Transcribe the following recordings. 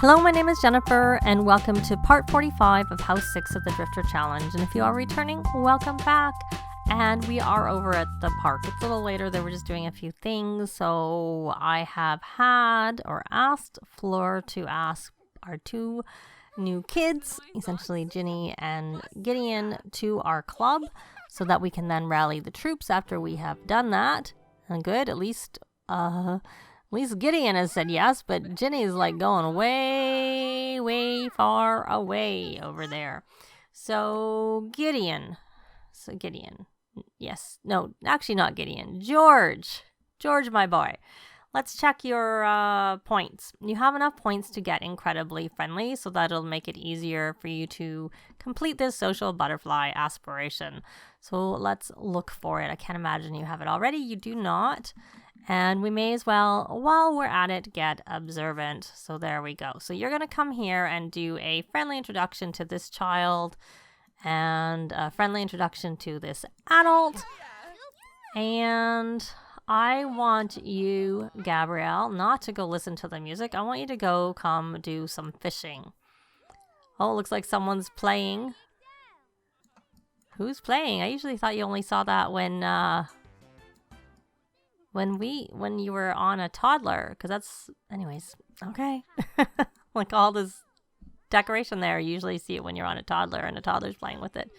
Hello, my name is Jennifer, and welcome to part 45 of House 6 of the Drifter Challenge. And if you are returning, welcome back. And we are over at the park. It's a little later. They were just doing a few things. So I have asked Fleur to ask our two new kids, essentially Ginny and Gideon, to our club so that we can then rally the troops after we have done that. And good, at least Gideon has said yes, but Ginny's like going way, way far away over there. So Gideon, yes, no, actually not Gideon, George, my boy. Let's check your points. You have enough points to get incredibly friendly, so that'll make it easier for you to complete this social butterfly aspiration. So let's look for it. I can't imagine you have it already. You do not. And we may as well, while we're at it, get observant. So there we go. So you're going to come here and do a friendly introduction to this child and a friendly introduction to this adult. And I want you, Gabrielle, not to go listen to the music. I want you to come do some fishing. Oh, it looks like someone's playing. Who's playing? I usually thought you only saw that when you were on a toddler, because that's, anyways, okay. Like all this decoration there, you usually see it when you're on a toddler and a toddler's playing with it.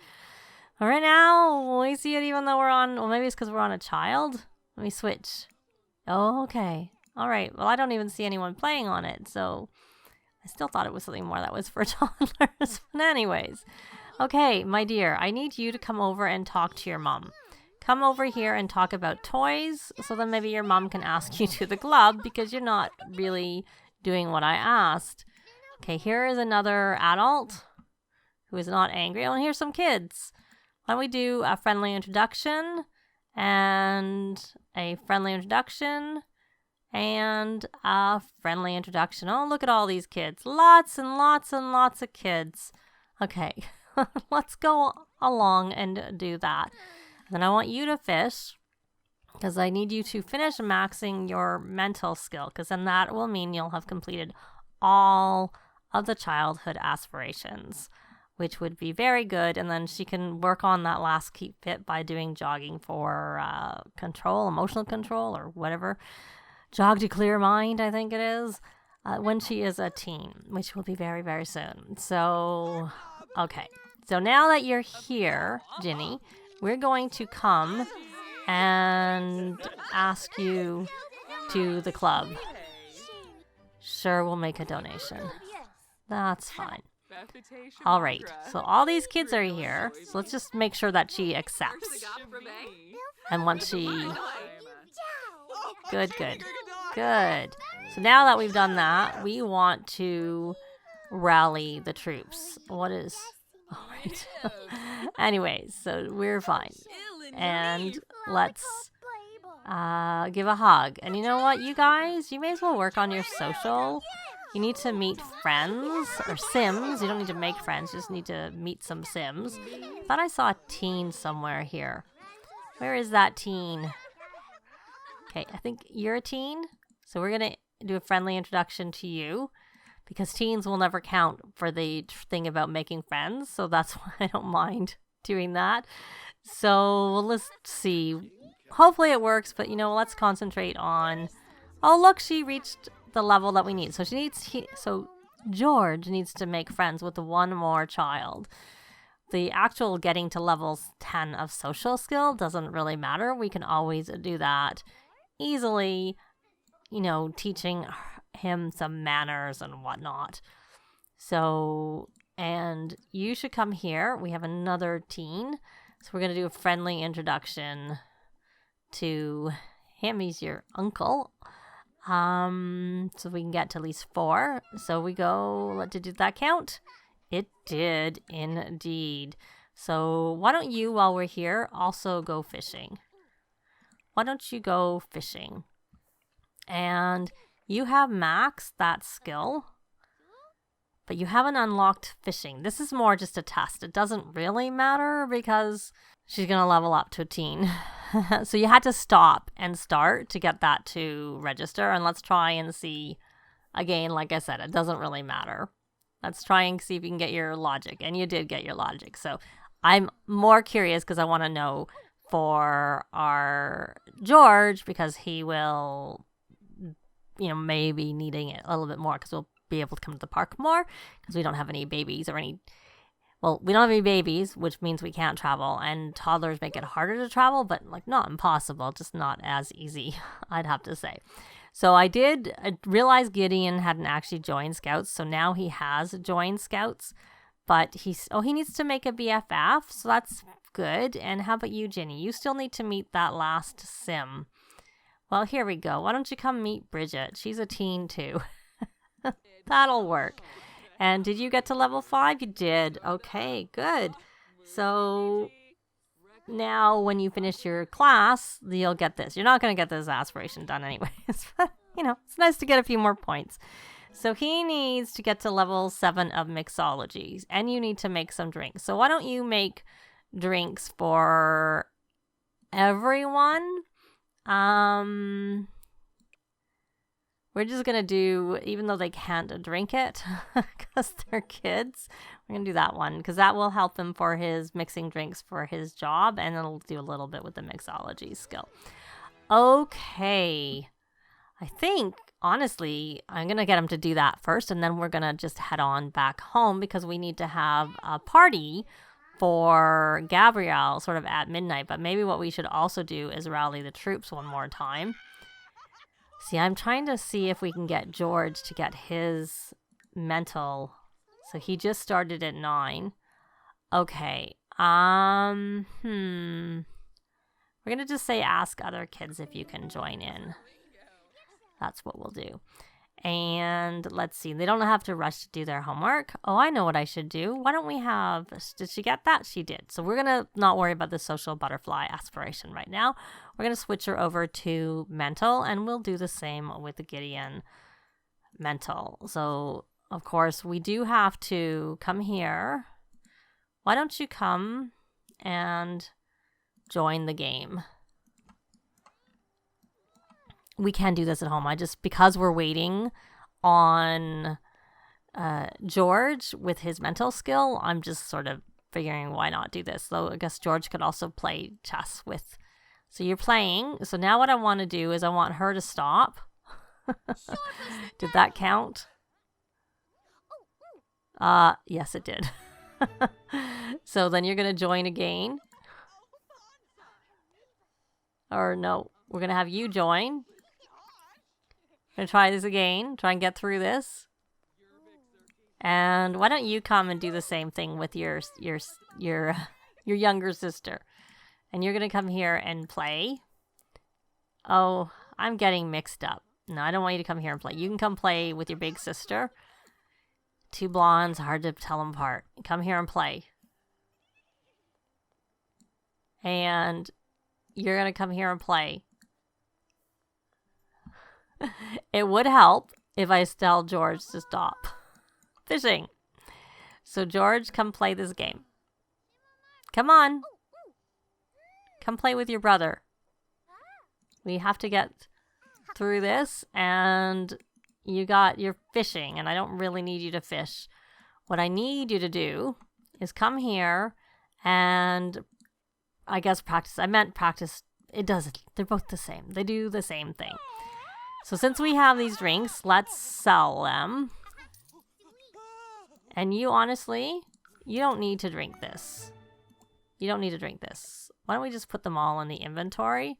All right, now we see it even though we're on, well, maybe it's because we're on a child. Let me switch. Oh, okay. All right. Well, I don't even see anyone playing on it, so I still thought it was something more that was for toddlers. But anyways, okay, my dear, I need you to come over and talk to your mom. Come over here and talk about toys, so then maybe your mom can ask you to the club because you're not really doing what I asked. Okay, here is another adult who is not angry. Oh, and here's some kids. Why don't we do a friendly introduction and a friendly introduction and a friendly introduction. Oh, look at all these kids. Lots and lots and lots of kids. Okay, let's go along and do that. Then I want you to fish because I need you to finish maxing your mental skill, because then that will mean you'll have completed all of the childhood aspirations, which would be very good. And then she can work on that last keep fit by doing jogging for emotional control or whatever. Jog to clear mind, I think it is, when she is a teen, which will be very, very soon. So, okay. So now that you're here, Ginny, we're going to come and ask you to the club. Sure, we'll make a donation. That's fine. All right, so all these kids are here, so let's just make sure that she accepts. And once she... Good. So now that we've done that, we want to rally the troops. What is... All right. Anyways, so we're fine. And let's give a hug. And you know what, you guys? You may as well work on your social. You need to meet friends or Sims. You don't need to make friends. You just need to meet some Sims. I thought I saw a teen somewhere here. Where is that teen? Okay, I think you're a teen. So we're going to do a friendly introduction to you, because teens will never count for the thing about making friends. So that's why I don't mind doing that. So let's see. Hopefully it works, but let's concentrate on... Oh, look, she reached the level that we need. So so George needs to make friends with one more child. The actual getting to levels 10 of social skill doesn't really matter. We can always do that easily, teaching him some manners and whatnot. So, and you should come here. We have another teen. So we're going to do a friendly introduction to him. He's your uncle. So we can get to at least 4. So we go, did that count? It did indeed. So why don't you, while we're here, also go fishing? Why don't you go fishing? And you have maxed that skill, but you haven't unlocked fishing. This is more just a test. It doesn't really matter because she's going to level up to a teen. So you had to stop and start to get that to register. And let's try and see again, like I said, it doesn't really matter. Let's try and see if you can get your logic. And you did get your logic. So I'm more curious because I want to know for our George, because he will, maybe needing it a little bit more because we'll be able to come to the park more because we don't have any babies or any. Well, we don't have any babies, which means we can't travel, and toddlers make it harder to travel, but not impossible, just not as easy, I'd have to say. So I realize Gideon hadn't actually joined Scouts, so now he has joined Scouts, but he needs to make a BFF, so that's good. And how about you, Ginny? You still need to meet that last sim. Well, here we go. Why don't you come meet Bridget? She's a teen too. That'll work. And did you get to level 5? You did. Okay, good. So now when you finish your class, you'll get this. You're not going to get this aspiration done anyways. But, it's nice to get a few more points. So he needs to get to level 7 of mixology. And you need to make some drinks. So why don't you make drinks for everyone? We're just going to do, even though they can't drink it because they're kids, we're going to do that one because that will help him for his mixing drinks for his job, and it'll do a little bit with the mixology skill. Okay. I think, honestly, I'm going to get him to do that first, and then we're going to just head on back home because we need to have a party for Gabrielle sort of at midnight. But maybe what we should also do is rally the troops one more time. See, I'm trying to see if we can get George to get his mental. So he just started at 9. Okay. We're going to just say ask other kids if you can join in. That's what we'll do. And let's see. They don't have to rush to do their homework. Oh, I know what I should do. Why don't we have... Did she get that? She did. So we're going to not worry about the social butterfly aspiration right now. We're going to switch her over to mental, and we'll do the same with the Gideon mental. So, of course, we do have to come here. Why don't you come and join the game? We can do this at home. Because we're waiting on George with his mental skill, I'm just sort of figuring why not do this. So I guess George could also play chess with. So you're playing. So now what I want to do is I want her to stop. Did that count? Yes, it did. So then you're going to join again. Or no, we're going to have you join. Gonna try this again. Try and get through this. And why don't you come and do the same thing with your younger sister? And you're gonna come here and play. Oh, I'm getting mixed up. No, I don't want you to come here and play. You can come play with your big sister. 2 blondes, hard to tell them apart. Come here and play. And you're gonna come here and play. It would help if I tell George to stop fishing. So George, come play this game. Come on. Come play with your brother. We have to get through this, and you're fishing, and I don't really need you to fish. What I need you to do is come here and I guess practice. I meant practice. It doesn't. They're both the same. They do the same thing. So since we have these drinks, let's sell them. And you honestly, you don't need to drink this. You don't need to drink this. Why don't we just put them all in the inventory?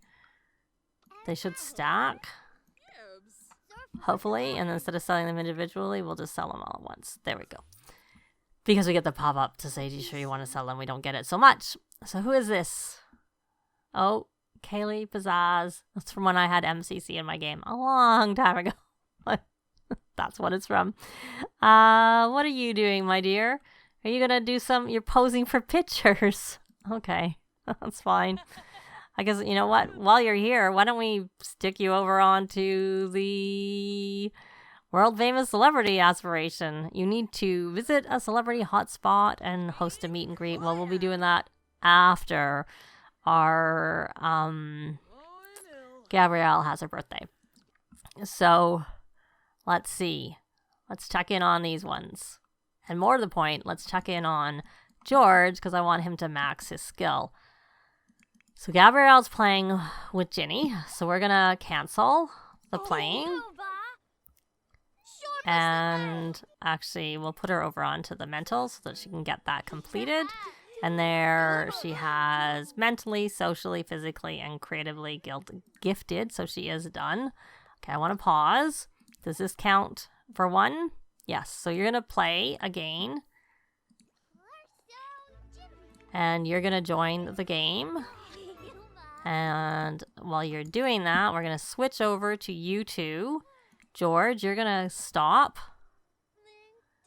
They should stack. Hopefully. And instead of selling them individually, we'll just sell them all at once. There we go. Because we get the pop-up to say, "Do you sure you want to sell them?" We don't get it so much. So who is this? Oh, Kaylee Pizzazz. That's from when I had MCC in my game a long time ago. That's what it's from. What are you doing, my dear? Are you going to do you're posing for pictures? Okay, that's fine. I guess, you know what? While you're here, why don't we stick you over onto the world famous celebrity aspiration? You need to visit a celebrity hotspot and host a meet and greet. Well, we'll be doing that after our Gabrielle has her birthday. So Let's see. Let's check in on these ones. And more to the point, let's check in on George because I want him to max his skill. So Gabrielle's playing with Ginny, so we're gonna cancel the playing. And actually, we'll put her over onto the mental so that she can get that completed. And there she has mentally, socially, physically, and creatively gifted, so she is done. Okay, I want to pause. Does this count for 1? Yes, so you're gonna play again. And you're gonna join the game. And while you're doing that, we're going to switch over to you two. George, you're going to stop.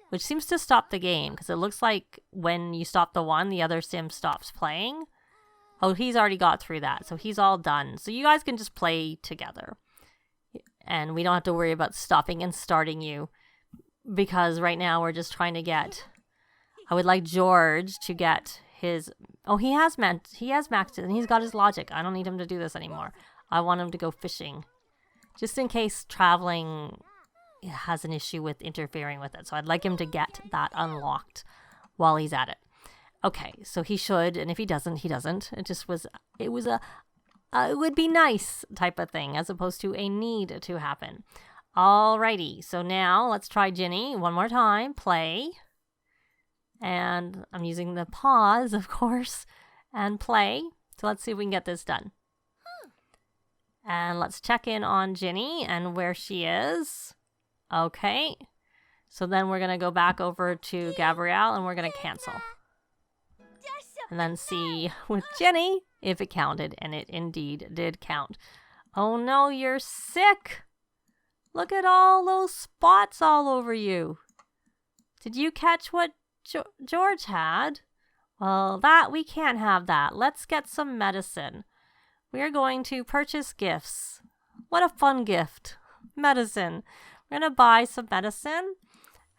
Which seems to stop the game, because it looks like when you stop the one, the other sim stops playing. Oh, he's already got through that, so he's all done. So you guys can just play together. And we don't have to worry about stopping and starting you. Because right now we're just trying to get... I would like George to get his... Oh, he has maxed it, and he's got his logic. I don't need him to do this anymore. I want him to go fishing. Just in case traveling has an issue with interfering with it. So I'd like him to get that unlocked while he's at it. Okay, so he should, and if he doesn't, he doesn't. It would be nice type of thing, as opposed to a need to happen. Alrighty, so now let's try Ginny one more time. Play. And I'm using the pause, of course, and play. So let's see if we can get this done. And let's check in on Ginny and where she is. Okay. So then we're going to go back over to Gabrielle and we're going to cancel. And then see with Ginny if it counted, and it indeed did count. Oh no, you're sick. Look at all those spots all over you. Did you catch what George had? Well, we can't have that. Let's get some medicine. We are going to purchase gifts. What a fun gift. Medicine. We're going to buy some medicine,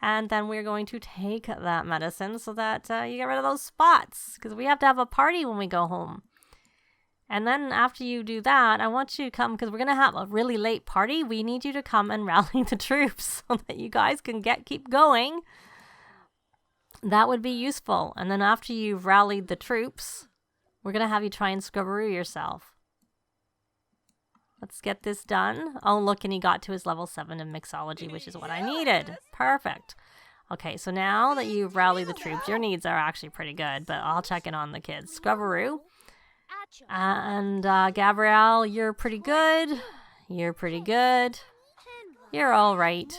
and then we're going to take that medicine so that you get rid of those spots, because we have to have a party when we go home. And then after you do that, I want you to come, because we're going to have a really late party. We need you to come and rally the troops so that you guys can keep going. That would be useful. And then after you've rallied the troops, we're going to have you try and scrubberoo yourself. Let's get this done. Oh, look, and he got to his level 7 of mixology, which is what I needed. Perfect. Okay, so now that you've rallied the troops, your needs are actually pretty good, but I'll check in on the kids. Scrubberoo. And Gabrielle, you're pretty good. You're pretty good. You're all right.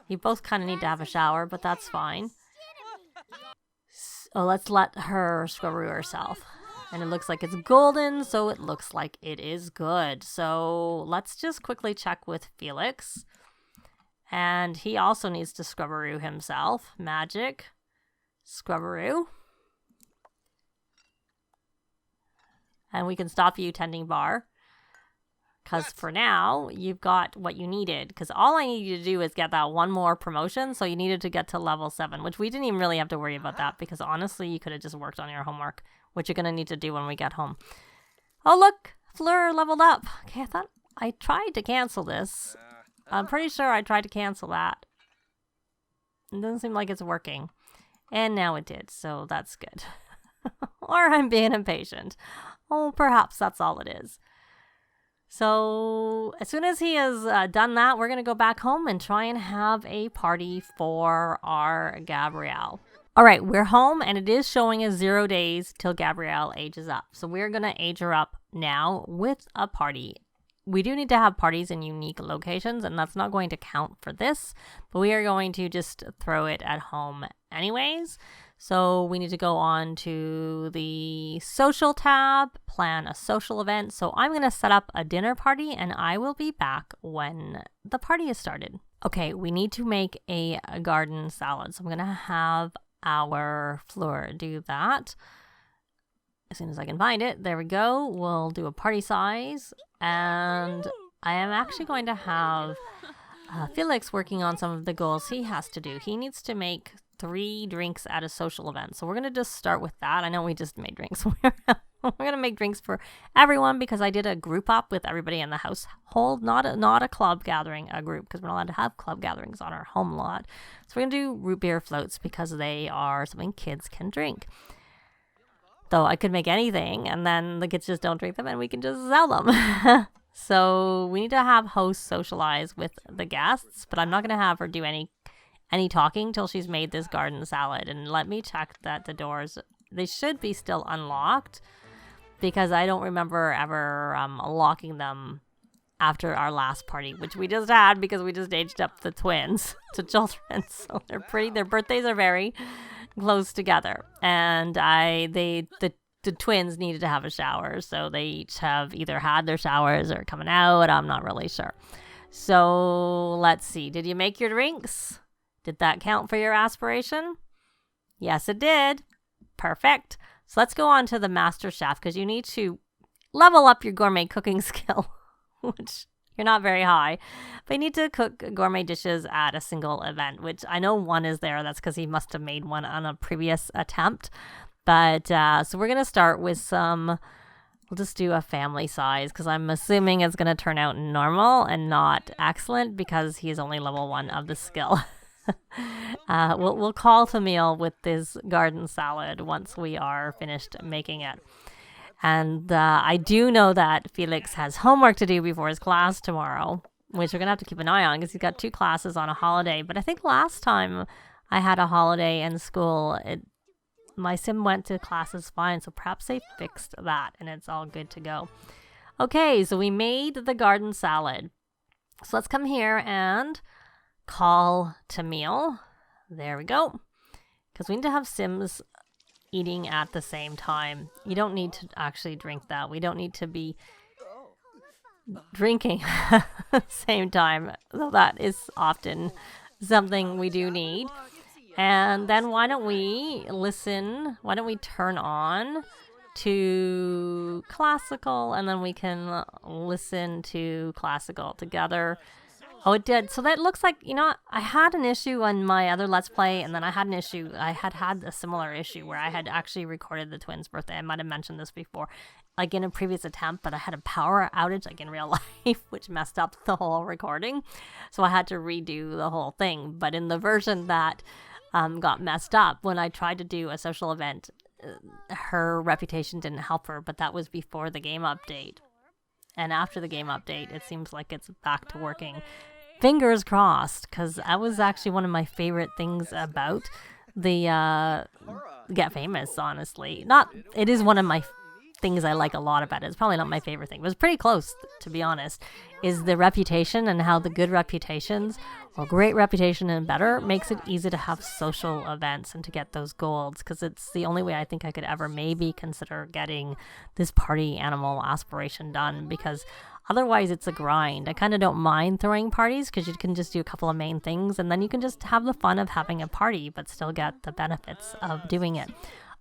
You both kind of need to have a shower, but that's fine. So let's let her scrubberoo herself. And it looks like it's golden, so it looks like it is good. So let's just quickly check with Felix. And he also needs to scrubberoo himself. Magic. Scrubberoo. And we can stop you tending bar. Because for now, you've got what you needed. Because all I need you to do is get that one more promotion. So you needed to get to level 7, which we didn't even really have to worry about that. Because honestly, you could have just worked on your homework, which you're going to need to do when we get home. Oh, look, Fleur leveled up. Okay, I thought I tried to cancel this. I'm pretty sure I tried to cancel that. It doesn't seem like it's working. And now it did, so that's good. Or I'm being impatient. Oh, perhaps that's all it is. So as soon as he has done that, we're going to go back home and try and have a party for our Gabrielle. All right, we're home, and it is showing us 0 days till Gabrielle ages up. So we're going to age her up now with a party. We do need to have parties in unique locations, and that's not going to count for this, but we are going to just throw it at home anyways. So we need to go on to the social tab, plan a social event. So I'm going to set up a dinner party, and I will be back when the party is started. Okay, we need to make a garden salad. So I'm going to have our Fleur do that as soon as I can find it. There we go. We'll do a party size, and I am actually going to have Felix working on some of the goals he has to do. He needs to make 3 drinks at a social event, so we're going to just start with that. I know we just made drinks. We're going to make drinks for everyone because I did a group up with everybody in the household. Not a club gathering, a group, because we're not allowed to have club gatherings on our home lot. So we're going to do root beer floats because they are something kids can drink. Though I could make anything and then the kids just don't drink them and we can just sell them. So we need to have hosts socialize with the guests, but I'm not going to have her do any talking till she's made this garden salad. And let me check that the doors, they should be still unlocked because I don't remember ever locking them after our last party, which we just had because we just aged up the twins to children. So they're pretty, their birthdays are very close together. And the twins needed to have a shower, so they each have either had their showers or coming out. I'm not really sure. So let's see. Did you make your drinks? Did that count for your aspiration? Yes, it did. Perfect. So let's go on to the Master Chef because you need to level up your gourmet cooking skill, which you're not very high. But you need to cook gourmet dishes at a single event, which I know one is there. That's because he must have made one on a previous attempt. But, so we're going to start with we'll just do a family size because I'm assuming it's going to turn out normal and not excellent because he's only level 1 of the skill. We'll call to meal with this garden salad once we are finished making it. And I do know that Felix has homework to do before his class tomorrow, which we're going to have to keep an eye on because he's got 2 classes on a holiday. But I think last time I had a holiday in school, my sim went to classes fine, so perhaps they fixed that and it's all good to go. Okay, so we made the garden salad. So let's come here and call to meal. There we go. Because we need to have sims eating at the same time. You don't need to actually drink that. We don't need to be drinking at the same time, though that is often something we do need. And then why don't we turn on to classical and then we can listen to classical together. Oh, it did. So that looks like, I had an issue on my other Let's Play and then I had a similar issue where I had actually recorded the twins' birthday. I might have mentioned this before, like in a previous attempt, but I had a power outage like in real life, which messed up the whole recording. So I had to redo the whole thing. But in the version that got messed up when I tried to do a social event, her reputation didn't help her, but that was before the game update. And after the game update, it seems like it's back to working. Fingers crossed, because that was actually one of my favorite things about the Get Famous, honestly. It is one of my things I like a lot about it. It's probably not my favorite thing, but it's pretty close, to be honest, is the reputation and how the good reputations or great reputation and better makes it easy to have social events and to get those golds, because it's the only way I think I could ever maybe consider getting this party animal aspiration done, because otherwise it's a grind. I kind of don't mind throwing parties because you can just do a couple of main things and then you can just have the fun of having a party but still get the benefits of doing it.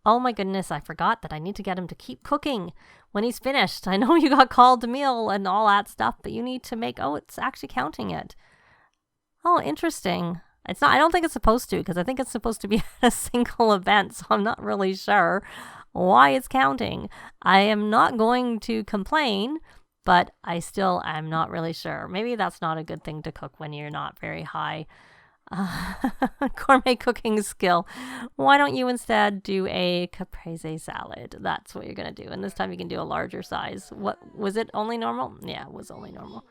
Oh my goodness, I forgot that I need to get him to keep cooking when he's finished. I know you got called to meal and all that stuff, but you need to it's actually counting it. Oh, interesting. It's not, I don't think it's supposed to, because I think it's supposed to be a single event, so I'm not really sure why it's counting. I am not going to complain, but I still am not really sure. Maybe that's not a good thing to cook when you're not very high gourmet cooking skill. Why don't you instead do a caprese salad? That's what you're going to do. And this time you can do a larger size. What was it? Only normal? Yeah, it was only normal.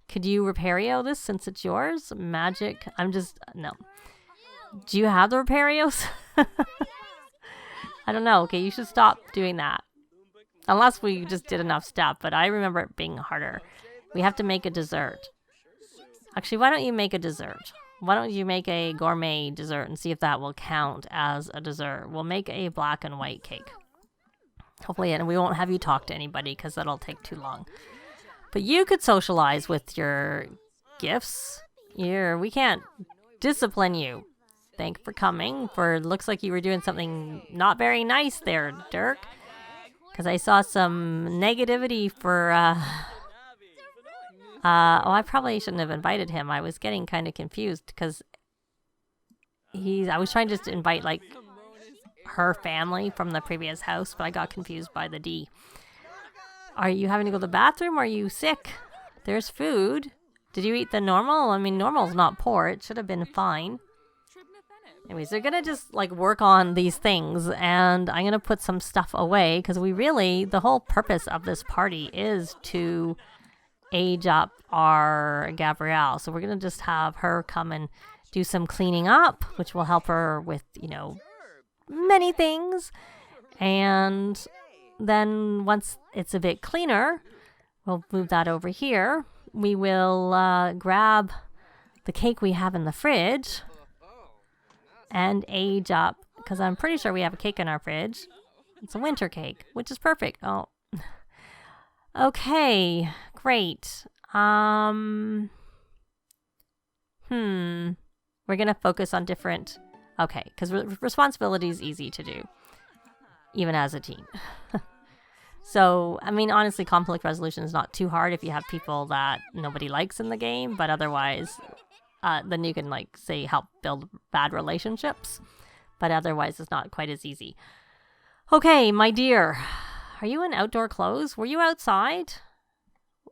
Could you Repario this since it's yours? Magic. No. Do you have the Reparios? I don't know. Okay, you should stop doing that. Unless we just did enough stuff, but I remember it being harder. We have to make a dessert. Actually, why don't you make a dessert? Why don't you make a gourmet dessert and see if that will count as a dessert? We'll make a black and white cake. Hopefully, and we won't have you talk to anybody because that'll take too long. But you could socialize with your gifts. We can't discipline you. Thank for coming. Looks like you were doing something not very nice there, Dirk. Because I saw some negativity for... I probably shouldn't have invited him. I was getting kind of confused because I was trying just to invite like her family from the previous house, but I got confused by the D. Are you having to go to the bathroom? Are you sick? There's food. Did you eat the normal? I mean, normal's not poor. It should have been fine. Anyways, they're going to just like work on these things, and I'm going to put some stuff away because the whole purpose of this party is to age up our Gabrielle. So we're going to just have her come and do some cleaning up, which will help her with, many things. And then once it's a bit cleaner, we'll move that over here. We will grab the cake we have in the fridge and age up, because I'm pretty sure we have a cake in our fridge. It's a winter cake, which is perfect. Oh, okay, great. We're gonna focus on different. Okay, because responsibility is easy to do, even as a teen. So, I mean, honestly, conflict resolution is not too hard if you have people that nobody likes in the game, but otherwise, then you can, say, help build bad relationships. But otherwise, it's not quite as easy. Okay, my dear, are you in outdoor clothes? Were you outside?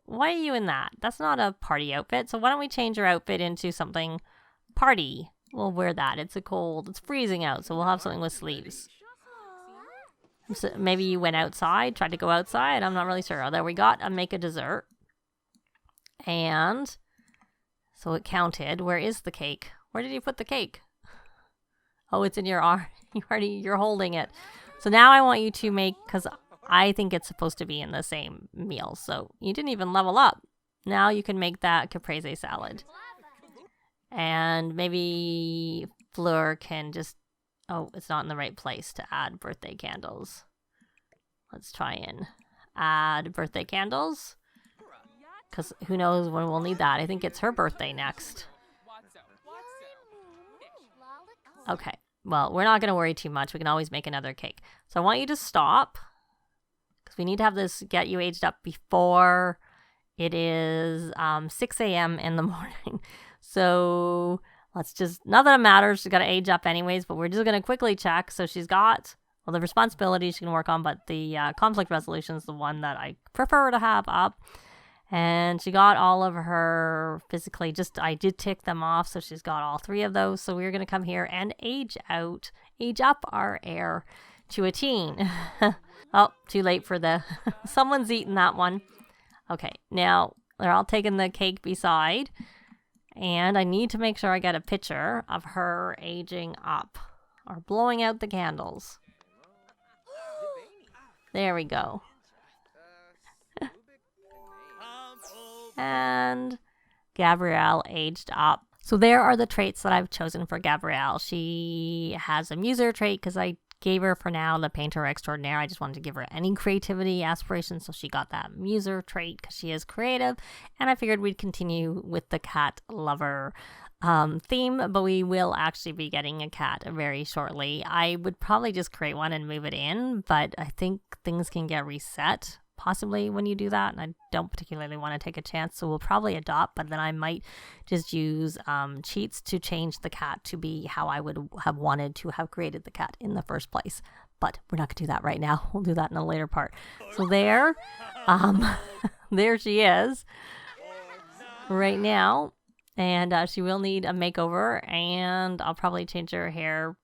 Why are you in that? That's not a party outfit, so why don't we change your outfit into something party? We'll wear that. It's freezing out, so we'll have something with sleeves. So maybe you went outside, tried to go outside. I'm not really sure. Oh, there we got a make a dessert. And so it counted. Where is the cake? Where did you put the cake? Oh, it's in your arm. You're holding it. So now I want you to make, because I think it's supposed to be in the same meal. So you didn't even level up. Now you can make that caprese salad. And maybe Fleur can just... Oh, it's not in the right place to add birthday candles. Let's try and add birthday candles. Because who knows when we'll need that. I think it's her birthday next. Okay. Well, we're not going to worry too much. We can always make another cake. So I want you to stop. Because we need to have this get you aged up before it is 6 a.m. in the morning. So... let's just, not that it matters, she's got to age up anyways, but we're just going to quickly check. So she's got, the responsibilities she can work on, but the conflict resolution is the one that I prefer to have up. And she got all of her physically, I did tick them off, so she's got all 3 of those. So we're going to come here and age up our heir to a teen. Oh, too late for someone's eaten that one. Okay, now they're all taking the cake beside. And I need to make sure I get a picture of her aging up or blowing out the candles. There we go. And Gabrielle aged up. So there are the traits that I've chosen for Gabrielle. She has a muser trait because I gave her for now the painter extraordinaire. I just wanted to give her any creativity aspiration, so she got that muser trait because she is creative. And I figured we'd continue with the cat lover theme, but we will actually be getting a cat very shortly. I would probably just create one and move it in, but I think things can get reset possibly when you do that, and I don't particularly want to take a chance, so we'll probably adopt, but then I might just use cheats to change the cat to be how I would have wanted to have created the cat in the first place. But we're not going to do that right now. We'll do that in a later part. So there she is right now, and she will need a makeover, and I'll probably change her hair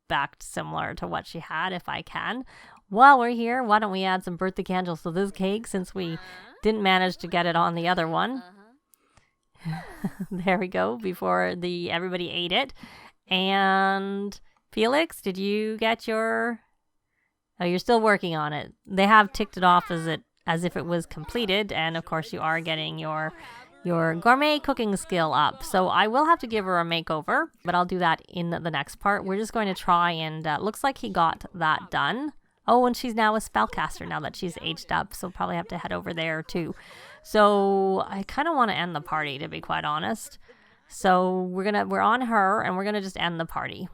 back similar to what she had if I can. While we're here, why don't we add some birthday candles to this cake since we didn't manage to get it on the other one. There we go, before everybody ate it. And Felix, did you get your... Oh, you're still working on it. They have ticked it off as if it was completed, and of course you are getting your gourmet cooking skill up. So I will have to give her a makeover, but I'll do that in the next part. We're just going to try and... looks like he got that done. Oh, and she's now a spellcaster now that she's aged up, so probably have to head over there too. So I kind of want to end the party, to be quite honest. So we're on her, and we're gonna just end the party.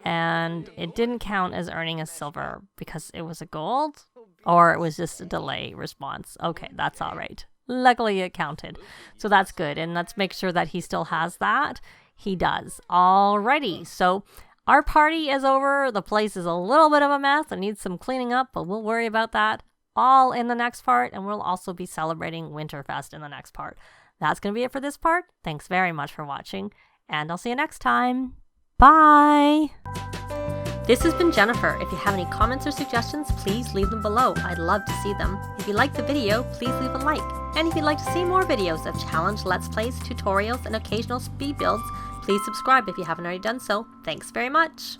And it didn't count as earning a silver because it was a gold, or it was just a delay response. Okay, that's all right. Luckily it counted, so that's good. And let's make sure that he still has that. He does. Alrighty, so Our party is over. The place is a little bit of a mess and needs some cleaning up, but we'll worry about that all in the next part, and we'll also be celebrating Winterfest in the next part. That's going to be it for this part. Thanks very much for watching, and I'll see you next time. Bye! This has been Jennifer. If you have any comments or suggestions, please leave them below. I'd love to see them. If you liked the video, please leave a like. And if you'd like to see more videos of challenge, let's plays, tutorials, and occasional speed builds, please subscribe if you haven't already done so. Thanks very much!